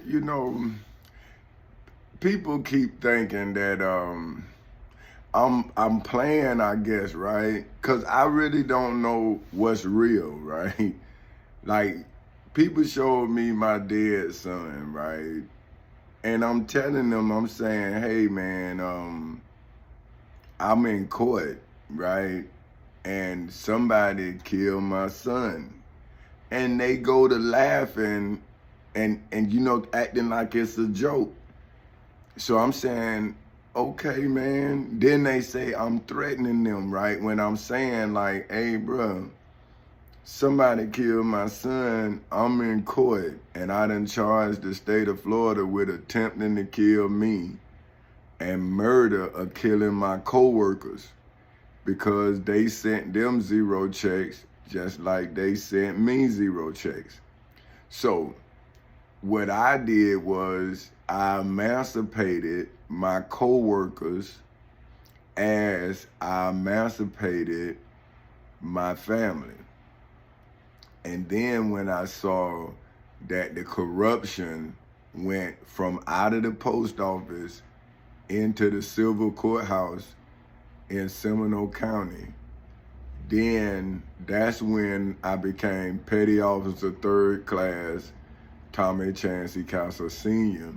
You know, people keep thinking that I'm playing, I guess, right? Cause I really don't know what's real, right? Like people showed me my dead son, right? And I'm telling them, I'm saying, hey man, I'm in court, right? And somebody killed my son. And they go to laughing and acting like it's a joke. So I'm saying, okay, man. Then they say I'm threatening them, right? When I'm saying like, hey, bro, somebody killed my son. I'm in court, and I done charged the state of Florida with attempting to kill me and murder of killing my coworkers because they sent them zero checks, just like they sent me zero checks. So what I did was I emancipated my coworkers as I emancipated my family. And then when I saw that the corruption went from out of the post office into the civil courthouse in Seminole County, then that's when I became Petty Officer Third Class Tommy Chancey Castle Sr.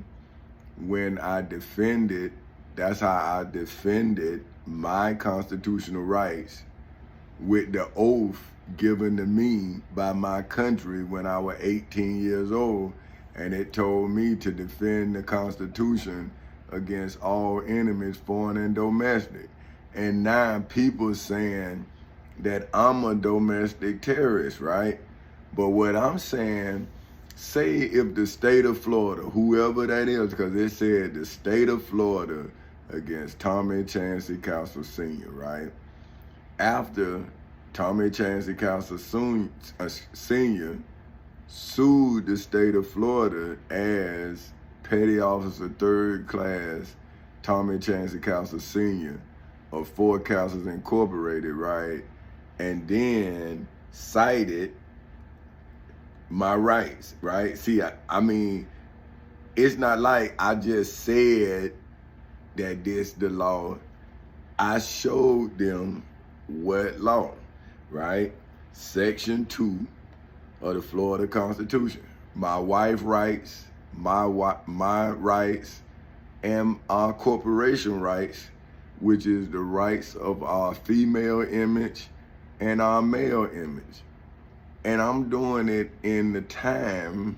When I defended, that's how I defended my constitutional rights with the oath given to me by my country when I was 18 years old. And it told me to defend the Constitution against all enemies, foreign and domestic. And now people saying that I'm a domestic terrorist, right? But what I'm saying, say if the state of Florida, whoever that is, because it said the state of Florida against Tommy Chancey Castle Sr., right? After Tommy Chancey Castle Sr. sued the state of Florida as Petty Officer Third Class Tommy Chancey Castle Sr. of Four Castles Incorporated, right? And then cited my rights, right? See, I mean, it's not like I just said that this the law. I showed them what law, right? Section 2 of the Florida Constitution. My wife rights, my rights, and our corporation rights, which is the rights of our female image and our male image. And I'm doing it in the time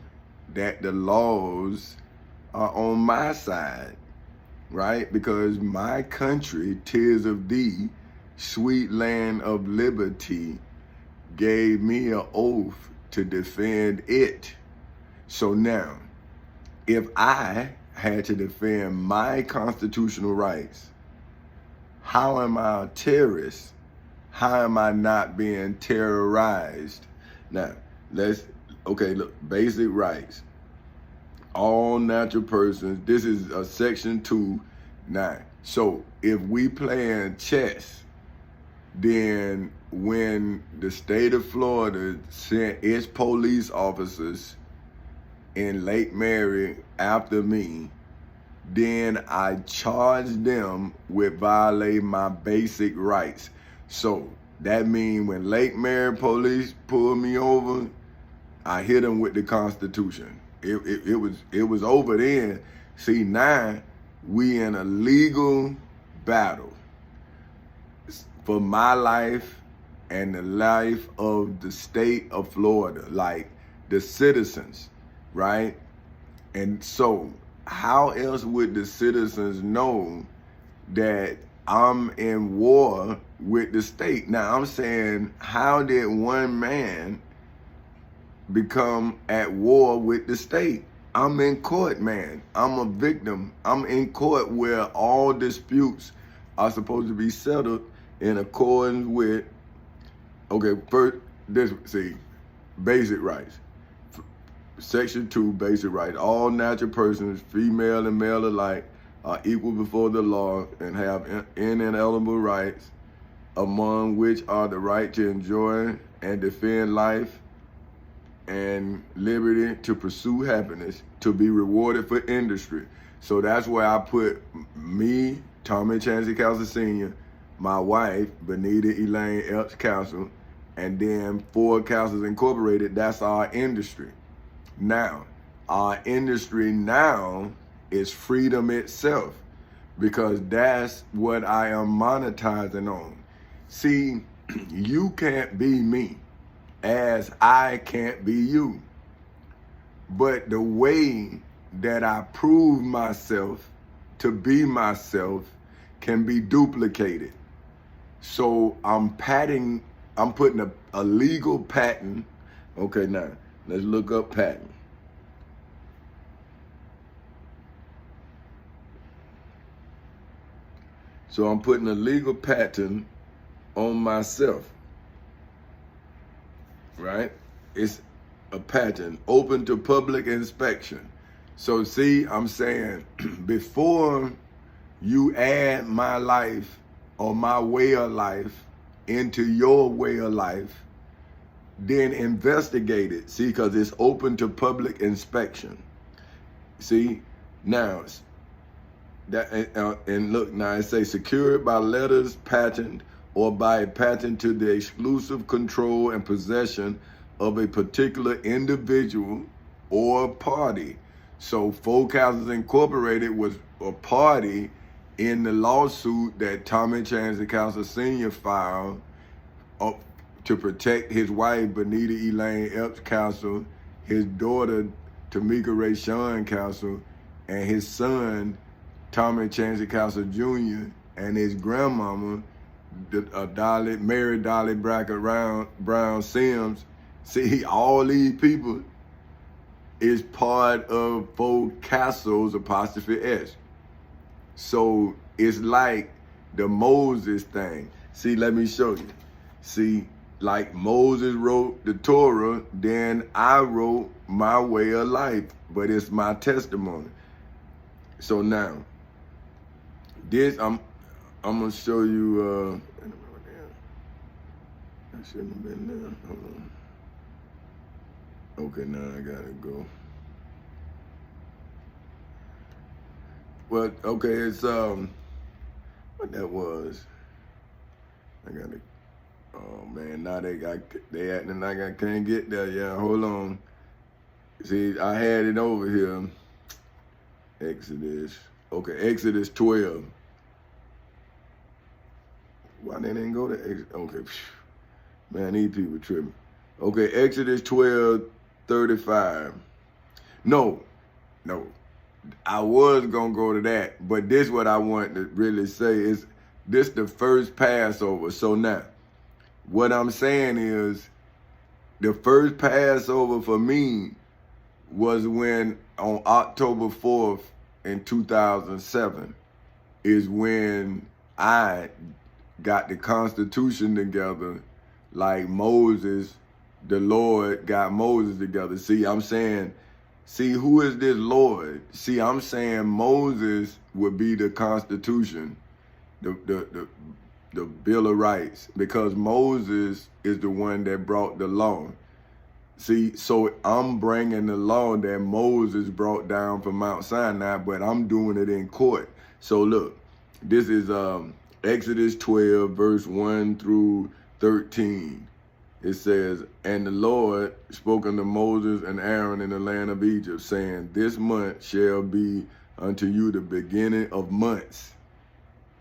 that the laws are on my side, right? Because my country, tears of thee, sweet land of liberty, gave me an oath to defend it. So now, if I had to defend my constitutional rights, how am I a terrorist? How am I not being terrorized? Now, look, basic rights. All natural persons, this is a section 2(9). So if we playing chess, then when the state of Florida sent its police officers in Lake Mary after me, then I charged them with violating my basic rights. So that means when Lake Mary police pulled me over, I hit them with the Constitution. It was over then. See, now we in a legal battle for my life and the life of the state of Florida, like the citizens, right? And so how else would the citizens know that I'm in war with the state? Now I'm saying, how did one man become at war with the state? I'm in court, man. I'm a victim. I'm in court where all disputes are supposed to be settled in accordance with, okay, first, basic rights. Section 2, basic rights. All natural persons, female and male alike, are equal before the law and have inalienable rights, among which are the right to enjoy and defend life and liberty to pursue happiness, to be rewarded for industry. So that's where I put me, Tommy Chancey Castle Sr., my wife, Benita Elaine Epps Castle, and then Ford Castles Incorporated. That's our industry. Now, our industry now is freedom itself, because that's what I am monetizing on. See, you can't be me as I can't be you. But the way that I prove myself to be myself can be duplicated. So I'm putting a legal patent. Okay, now let's look up patent. So I'm putting a legal patent on myself, right? It's a patent open to public inspection. So see, I'm saying before you add my life or my way of life into your way of life, then investigate it. See, because it's open to public inspection. See, now, and look, now it says secured by letters, patent, or by a patent to the exclusive control and possession of a particular individual or party. So Ford Castles Incorporated was a party in the lawsuit that Tommy Chancey Castle Sr. filed to protect his wife, Benita Elaine Epps Castle, his daughter, Tamika Ray Sean Castle, and his son, Tommy Chancey Castle Jr., and his grandmama, Mary Dolly Brackett Brown Sims. See, all these people is part of Ford Castles '. So it's like the Moses thing. See, let me show you. See, like Moses wrote the Torah, then I wrote my way of life, but it's my testimony. So now, this I'm gonna show you. I shouldn't have been there. Hold on. Okay, now I gotta go. Well, okay, it's what that was. I gotta. Oh man, now they acting like I can't get there. Yeah, hold on. See, I had it over here. Exodus. Okay, Exodus 12. Why they didn't go to Exodus? Okay, man, these people tripping. Okay, Exodus 12:35. No. I was gonna go to that, but this what I want to really say is this the first Passover. So now, what I'm saying is the first Passover for me was when on October 4th in 2007 is when I got the Constitution together, like Moses, the Lord got Moses together. See, I'm saying, see, who is this Lord? See, I'm saying Moses would be the Constitution, the Bill of Rights, because Moses is the one that brought the law. See, so I'm bringing the law that Moses brought down from Mount Sinai, but I'm doing it in court. So look, this is Exodus 12, verse 1 through 13. It says, and the Lord spoke unto Moses and Aaron in the land of Egypt, saying, this month shall be unto you the beginning of months.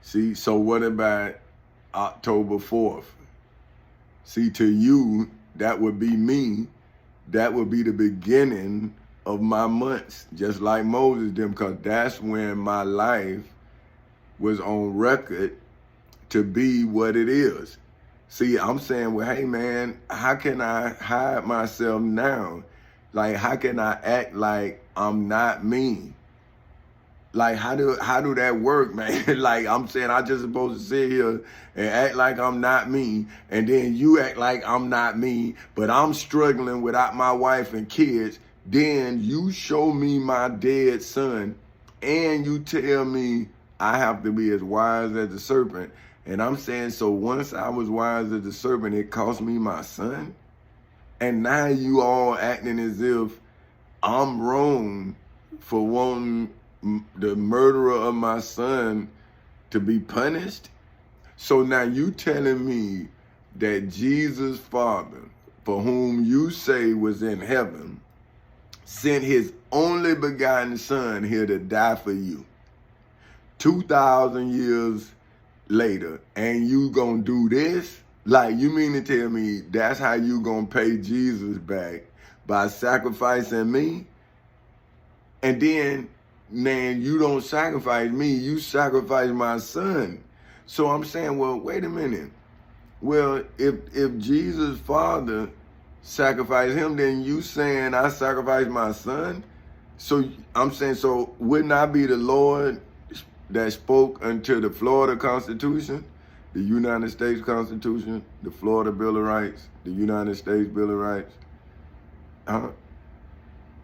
See, so what about October 4th? See, to you, that would be me. That would be the beginning of my months, just like Moses did, because that's when my life was on record to be what it is. See, I'm saying, well, hey, man, how can I hide myself now? Like, how can I act like I'm not me? Like, how do that work, man? Like, I'm saying I just supposed to sit here and act like I'm not me, and then you act like I'm not me, but I'm struggling without my wife and kids. Then you show me my dead son, and you tell me I have to be as wise as the serpent. And I'm saying, so once I was wise as the serpent, it cost me my son? And now you all acting as if I'm wrong for wanting the murderer of my son to be punished. So now you telling me that Jesus' Father, for whom you say was in heaven, sent his only begotten son here to die for you 2,000 years later, and you gonna do this? Like, you mean to tell me that's how you gonna pay Jesus back, by sacrificing me? And then, man, you don't sacrifice me, you sacrifice my son. So I'm saying, well, wait a minute. Well, if Jesus' Father sacrificed him, then you saying I sacrificed my son? So I'm saying, so wouldn't I be the Lord that spoke unto the Florida Constitution, the United States Constitution, the Florida Bill of Rights, the United States Bill of Rights,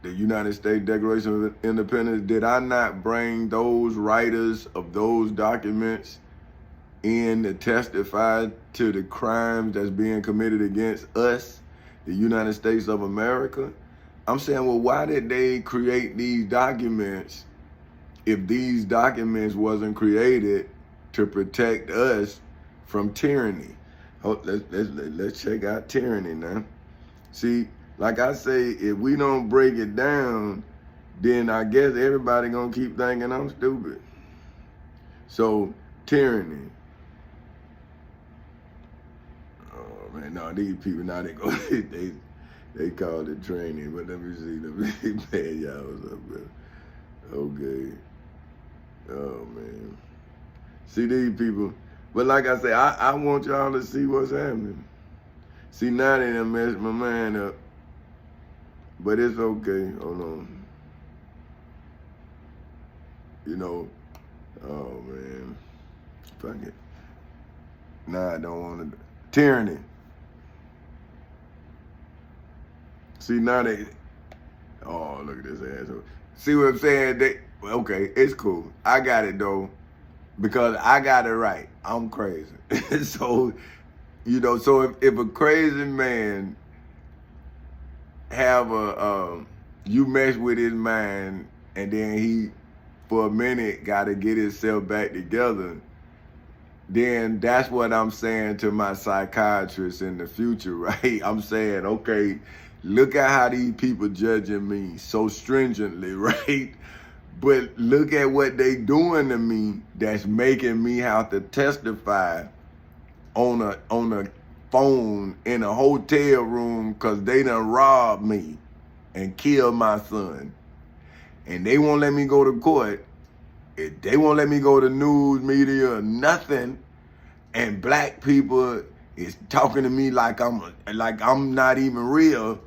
the United States Declaration of Independence? Did I not bring those writers of those documents in to testify to the crimes that's being committed against us, the United States of America? I'm saying, well, why did they create these documents if these documents wasn't created to protect us from tyranny? Oh, let's check out tyranny now. See, like I say, if we don't break it down, then I guess everybody gonna keep thinking I'm stupid. So, tyranny. Oh man, no, these people now they go they call it training, but let me see, let me pay y'all what's up, man. Okay. Oh man. See these people. But like I say, I want y'all to see what's happening. See, now they done messed my mind up. But it's okay. Hold on. You know, oh man. Fuck it. Nah, I don't want to. Tyranny. See, now they, oh, look at this asshole. See what I'm saying? Okay, it's cool. I got it though, because I got it right. I'm crazy. So, you know, so if a crazy man have you mess with his mind, and then he, for a minute, got to get himself back together, then that's what I'm saying to my psychiatrist in the future, right? I'm saying, okay, look at how these people judging me so stringently, right? But look at what they doing to me that's making me have to testify on a phone in a hotel room because they done robbed me and killed my son. And they won't let me go to court. They won't let me go to news, media, or nothing. And black people is talking to me like I'm not even real.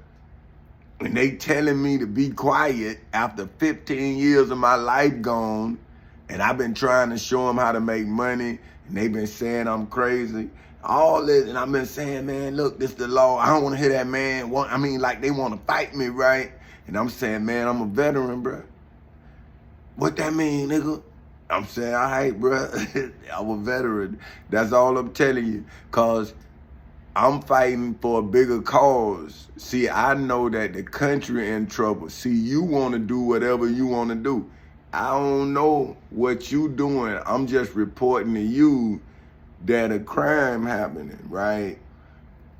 And they telling me to be quiet after 15 years of my life gone. And I've been trying to show them how to make money. And they've been saying I'm crazy. All this, and I've been saying, man, look, this the law. I don't want to hear that, man. Like they want to fight me, right? And I'm saying, man, I'm a veteran, bro. What that mean, nigga? I'm saying, all right, bro. I'm a veteran. That's all I'm telling you. Because I'm fighting for a bigger cause. See, I know that the country in trouble. See, you want to do whatever you want to do. I don't know what you doing. I'm just reporting to you that a crime happening, right?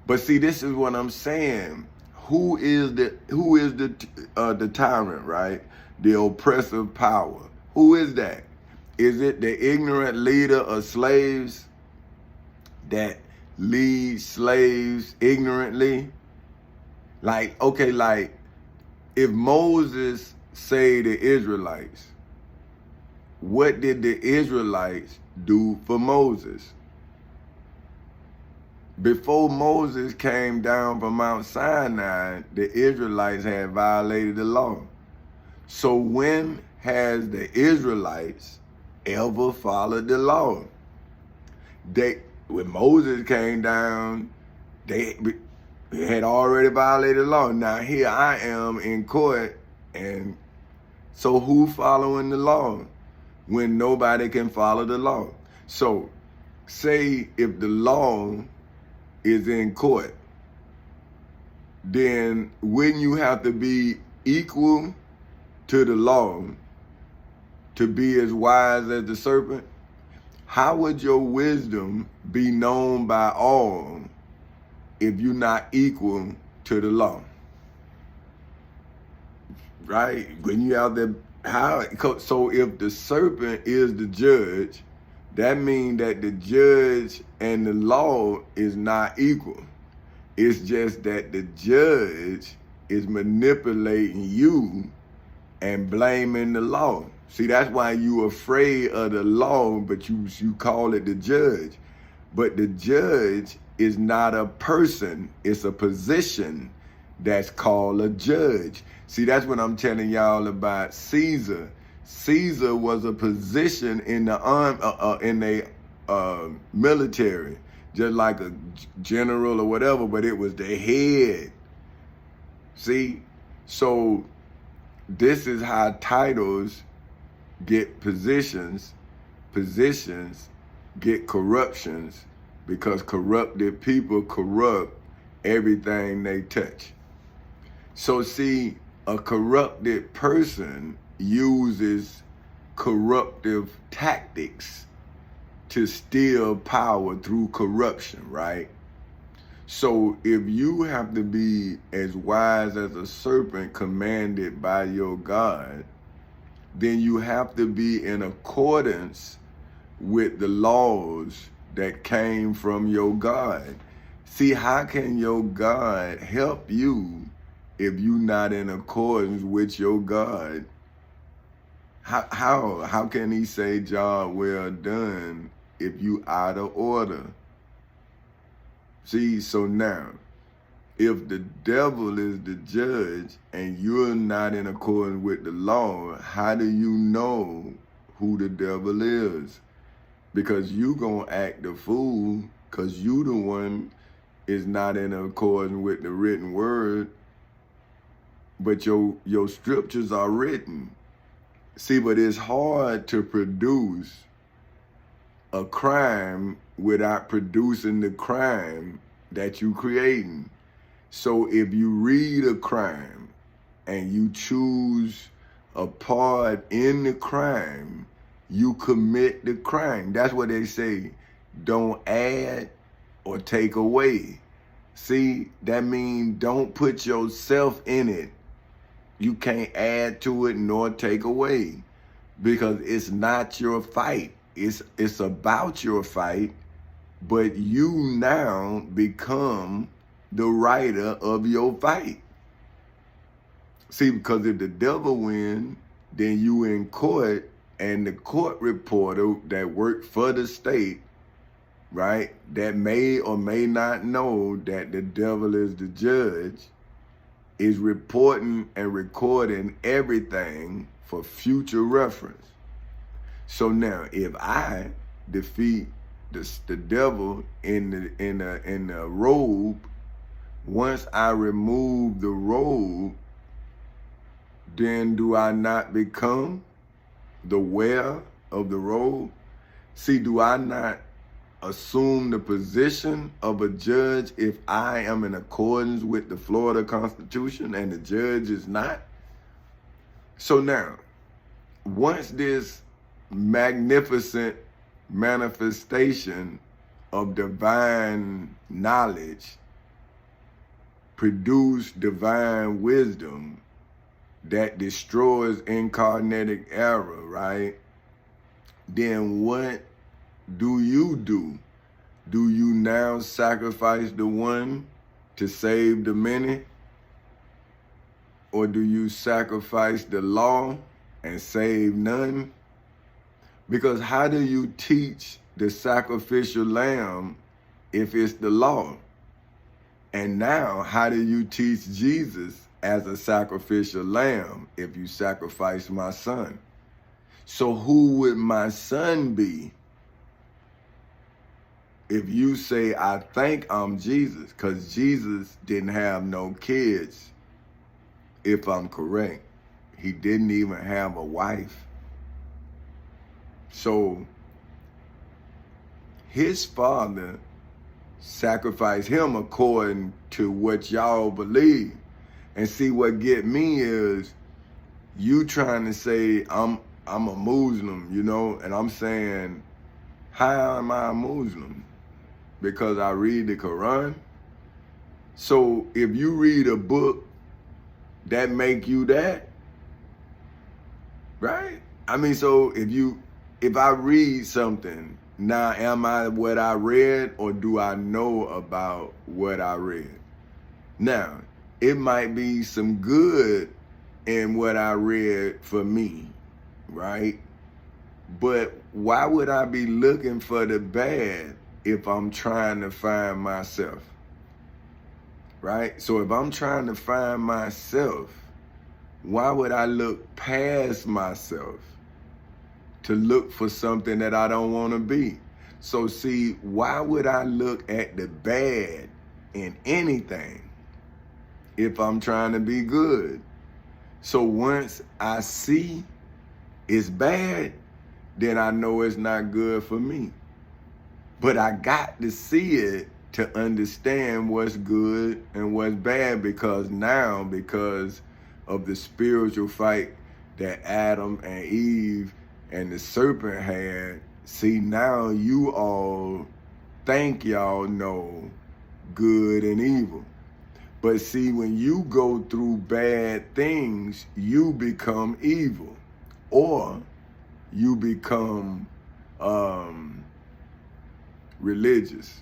But see, this is what I'm saying. Who is the tyrant, right? The oppressive power. Who is that? Is it the ignorant leader of slaves that lead slaves ignorantly? Like, okay, like if Moses saved the Israelites, what did the Israelites do for Moses? Before Moses came down from Mount Sinai, the Israelites had violated the law. So when has the Israelites ever followed the law? When Moses came down, they had already violated the law. Now here I am in court, and so who following the law when nobody can follow the law? So say if the law is in court, then wouldn't you have to be equal to the law to be as wise as the serpent? How would your wisdom be known by all if you're not equal to the law? Right? When you have the so if the serpent is the judge, that means that the judge and the law is not equal. It's just that the judge is manipulating you and blaming the law. See, that's why you afraid of the law, but you call it the judge. But the judge is not a person, it's a position that's called a judge. See, that's what I'm telling y'all about Caesar. Caesar was a position in the military, just like a general or whatever, but it was the head. See, so this is how titles get positions, positions get corruptions, because corrupted people corrupt everything they touch. So see, a corrupted person uses corruptive tactics to steal power through corruption, right? So if you have to be as wise as a serpent commanded by your God, then you have to be in accordance with the laws that came from your God. See, how can your God help you if you're not in accordance with your God? How can he say, job well done, if you out of order? See, so now, if the devil is the judge and you're not in accordance with the law, how do you know who the devil is? Because you gonna act the fool, because you the one is not in accordance with the written word, but your scriptures are written. See, but it's hard to produce a crime without producing the crime that you creating. So if you read a crime and you choose a part in the crime, you commit the crime. That's what they say. Don't add or take away. See, that means don't put yourself in it. You can't add to it nor take away, because it's not your fight. It's about your fight, but you now become the writer of your fight. See, because if the devil wins, then you in court, and the court reporter that worked for the state, right, that may or may not know that the devil is the judge, is reporting and recording everything for future reference. So now, if I defeat the devil in the robe, once I remove the robe, then do I not become the wearer of the robe? See, do I not assume the position of a judge if I am in accordance with the Florida Constitution and the judge is not? So now, once this magnificent manifestation of divine knowledge produce divine wisdom that destroys incarnatic error, right? Then what do you do? Do you now sacrifice the one to save the many? Or do you sacrifice the law and save none? Because how do you teach the sacrificial lamb if it's the law? And now, how do you teach Jesus as a sacrificial lamb if you sacrifice my son? So who would my son be if you say, I think I'm Jesus? Because Jesus didn't have no kids, if I'm correct. He didn't even have a wife. So his father sacrifice him according to what y'all believe. And see, what get me is you trying to say I'm a Muslim, you know, and I'm saying, how am I a Muslim? Because I read the Quran. So if you read a book that make you that, right? I mean, so if I read something, now am I what I read, or do I know about what I read? Now, it might be some good in what I read for me, right? But why would I be looking for the bad if I'm trying to find myself? Right? So if I'm trying to find myself, why would I look past myself to look for something that I don't want to be? So see, why would I look at the bad in anything if I'm trying to be good? So once I see it's bad, then I know it's not good for me. But I got to see it to understand what's good and what's bad, because of the spiritual fight that Adam and Eve and the serpent had, see, now you all think y'all know good and evil. But see, when you go through bad things, you become evil, or you become religious.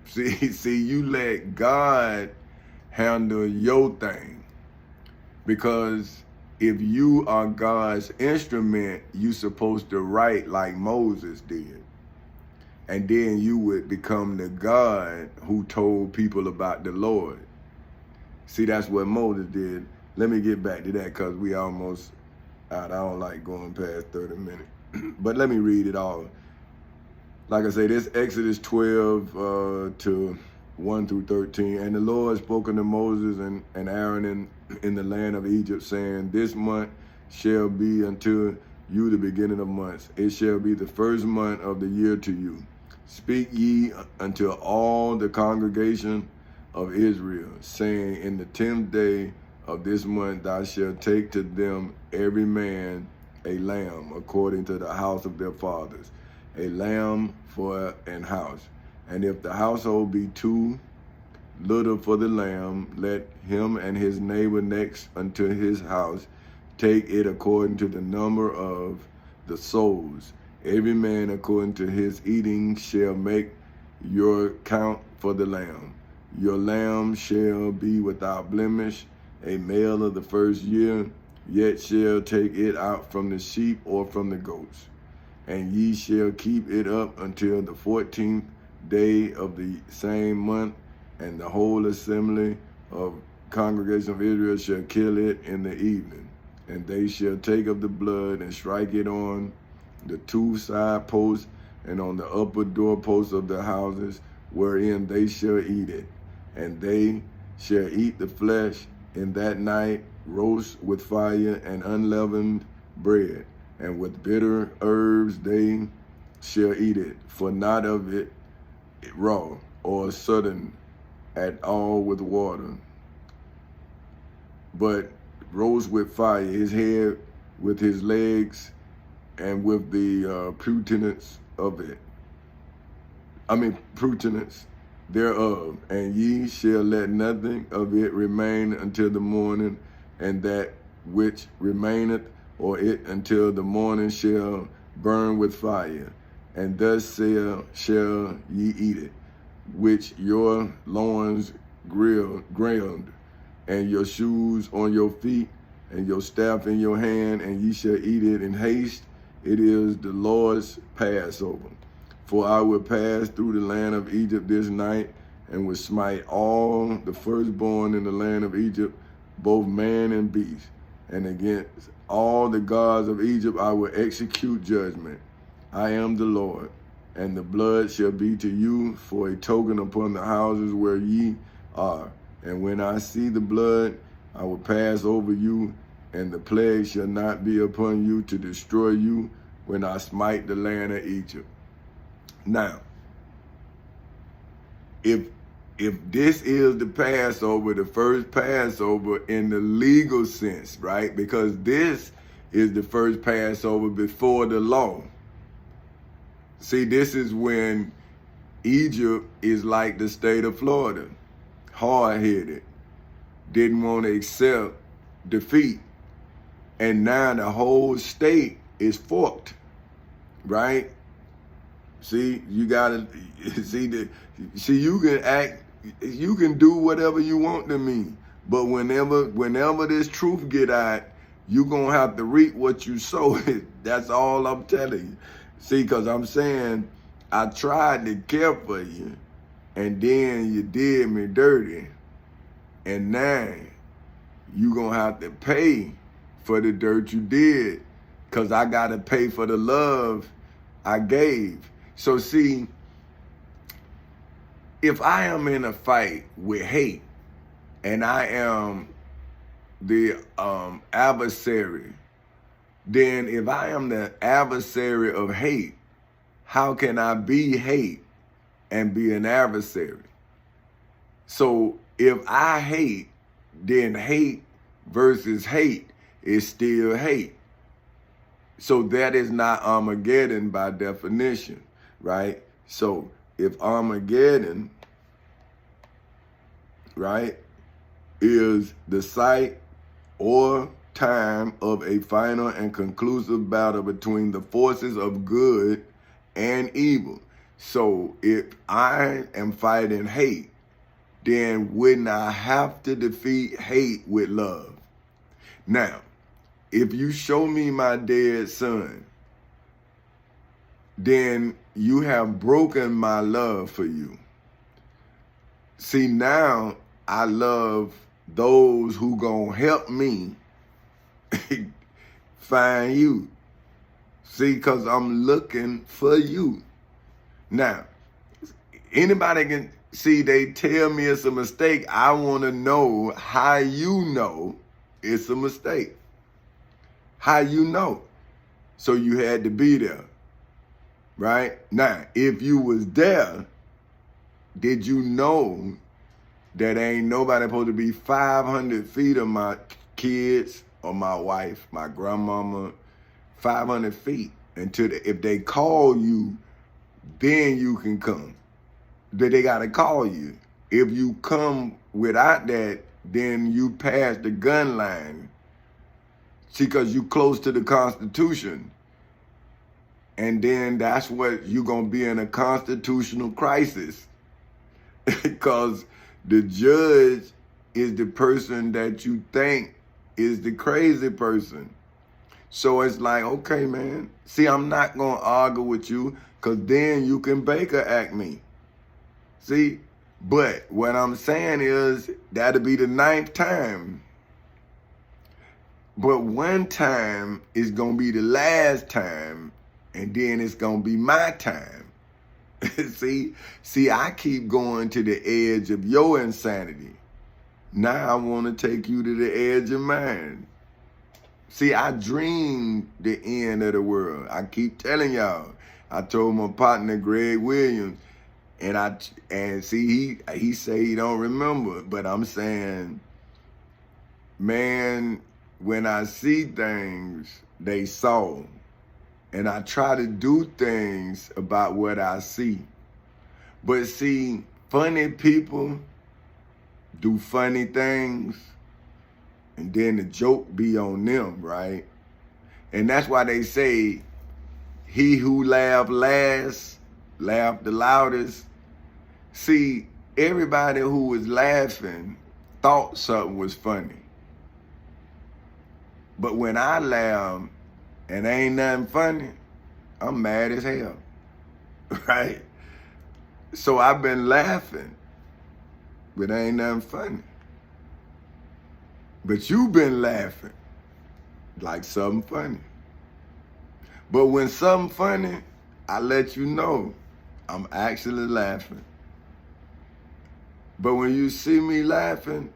See, you let God handle your thing, because if you are God's instrument, you're supposed to write like Moses did. And then you would become the God who told people about the Lord. See, that's what Moses did. Let me get back to that, because we almost out. I don't like going past 30 minutes. But let me read it all. Like I say, this Exodus 12 to 1 through 13. And the Lord spoke unto Moses and Aaron in the land of Egypt, saying, this month shall be unto you the beginning of months. It shall be the first month of the year to you. Speak ye unto all the congregation of Israel, saying, in the 10th day of this month thou shalt take to them every man a lamb according to the house of their fathers, a lamb for an house. And if the household be too little for the lamb, let him and his neighbor next unto his house take it according to the number of the souls. Every man according to his eating shall make your count for the lamb. Your lamb shall be without blemish, a male of the first year, yet shall take it out from the sheep or from the goats. And ye shall keep it up until the 14th day of the same month, and the whole assembly of congregation of Israel shall kill it in the evening. And they shall take of the blood and strike it on the two side posts and on the upper doorposts of the houses wherein they shall eat it. And they shall eat the flesh in that night, roast with fire and unleavened bread, and with bitter herbs they shall eat it, for not of it raw or sudden at all with water, but roast with fire, his head with his legs, and with the prutence thereof. And ye shall let nothing of it remain until the morning, and that which remaineth or it until the morning shall burn with fire. And thus shall ye eat it, which your loins ground, and your shoes on your feet, and your staff in your hand, and ye shall eat it in haste. It is the Lord's Passover. For I will pass through the land of Egypt this night, and will smite all the firstborn in the land of Egypt, both man and beast. And against all the gods of Egypt I will execute judgment. I am the Lord. And the blood shall be to you for a token upon the houses where ye are. And when I see the blood, I will pass over you, and the plague shall not be upon you to destroy you when I smite the land of Egypt. Now, if this is the Passover, the first Passover in the legal sense, right? Because this is the first Passover before the law. See, this is when Egypt is like the state of Florida, hard-headed, didn't want to accept defeat. And now the whole state is forked, right? See, you gotta see you can act, you can do whatever you want to me, but whenever this truth get out, you gonna have to reap what you sow. That's all I'm telling you. See, because I'm saying I tried to care for you, and then you did me dirty, and now you gonna have to pay for the dirt you did, because I gotta pay for the love I gave. So see, if I am in a fight with hate and I am the adversary, then if I am the adversary of hate, how can I be hate and be an adversary? So if I hate, then hate versus hate is still hate. So that is not Armageddon by definition, right? So if Armageddon, right, is the site or time of a final and conclusive battle between the forces of good and evil. So if I am fighting hate, then wouldn't I have to defeat hate with love? Now, if you show me my dead son, then you have broken my love for you. See, now I love those who gonna help me find you. See, because I'm looking for you. Now, anybody can see, they tell me it's a mistake. I want to know how you know it's a mistake. How you know? So you had to be there, right? Now, if you was there, did you know that ain't nobody supposed to be 500 feet of my kids or my wife, my grandmama, 500 feet until if they call you, then you can come. That they got to call you. If you come without that, then you pass the gun line. See, because you close to the Constitution. And then that's what you're going to be in a constitutional crisis. Because the judge is the person that you think is the crazy person. So it's like, okay, man. See, I'm not going to argue with you, because then you can Baker Act me. See? But what I'm saying is that'll be the 9th time. But one time is going to be the last time, and then it's going to be my time. See, I keep going to the edge of your insanity. Now I want to take you to the edge of mine. See, I dream the end of the world. I keep telling y'all. I told my partner, Greg Williams, and see, he say he don't remember, but I'm saying, man, when I see things they saw, and I try to do things about what I see. But see, funny people do funny things, and then the joke be on them, right? And that's why they say, he who laughed last, laughed the loudest. See, everybody who was laughing thought something was funny. But when I laugh and ain't nothing funny, I'm mad as hell, right? So I've been laughing, but ain't nothing funny. But you've been laughing like something funny. But when something funny, I let you know I'm actually laughing. But when you see me laughing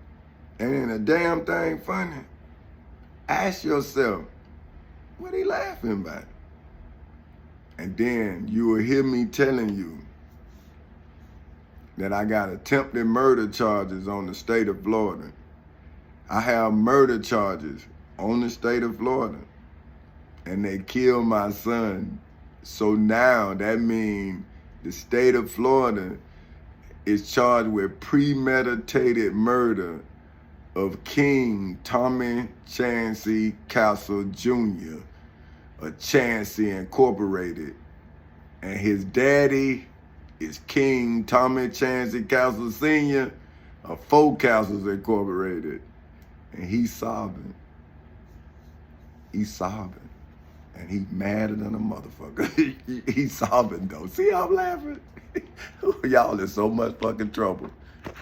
and ain't a damn thing funny, ask yourself, what he laughing about? And then you will hear me telling you, that I got attempted murder charges on the state of Florida. I have murder charges on the state of Florida. And they killed my son. So now that means the state of Florida is charged with premeditated murder of King Tommy Chancey Castle Jr., of Chancey Incorporated. And his daddy is King Tommy Chancey Castle Sr. of Four Castles Incorporated. And he's sobbing. He's sobbing. And he's madder than a motherfucker. He's sobbing though. See how I'm laughing? Y'all in so much fucking trouble.